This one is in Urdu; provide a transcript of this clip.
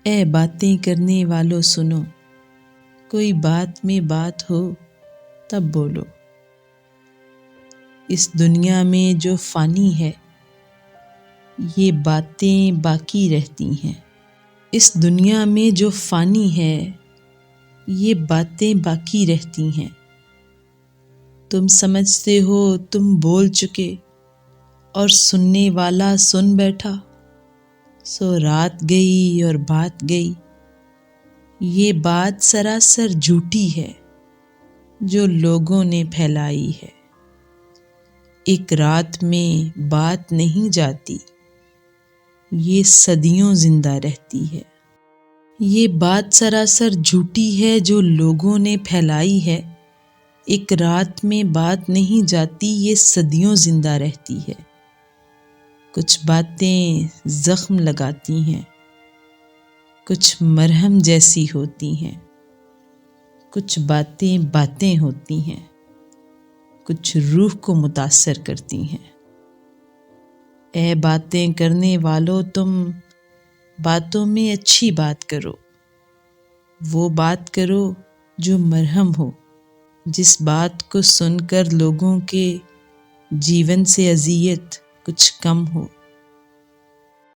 اے باتیں کرنے والو سنو، کوئی بات میں بات ہو تب بولو۔ اس دنیا میں جو فانی ہے یہ باتیں باقی رہتی ہیں۔ اس دنیا میں جو فانی ہے یہ باتیں باقی رہتی ہیں۔ تم سمجھتے ہو تم بول چکے اور سننے والا سن بیٹھا، سو رات گئی اور بات گئی۔ یہ بات سراسر جھوٹی ہے جو لوگوں نے پھیلائی ہے۔ ایک رات میں بات نہیں جاتی، یہ صدیوں زندہ رہتی ہے۔ یہ بات سراسر جھوٹی ہے جو لوگوں نے پھیلائی ہے۔ ایک رات میں بات نہیں جاتی، یہ صدیوں زندہ رہتی ہے۔ کچھ باتیں زخم لگاتی ہیں، کچھ مرہم جیسی ہوتی ہیں۔ کچھ باتیں باتیں ہوتی ہیں، کچھ روح کو متاثر کرتی ہیں۔ اے باتیں کرنے والو، تم باتوں میں اچھی بات کرو۔ وہ بات کرو جو مرہم ہو، جس بات کو سن کر لوگوں کے جیون سے اذیت کچھ کم ہو۔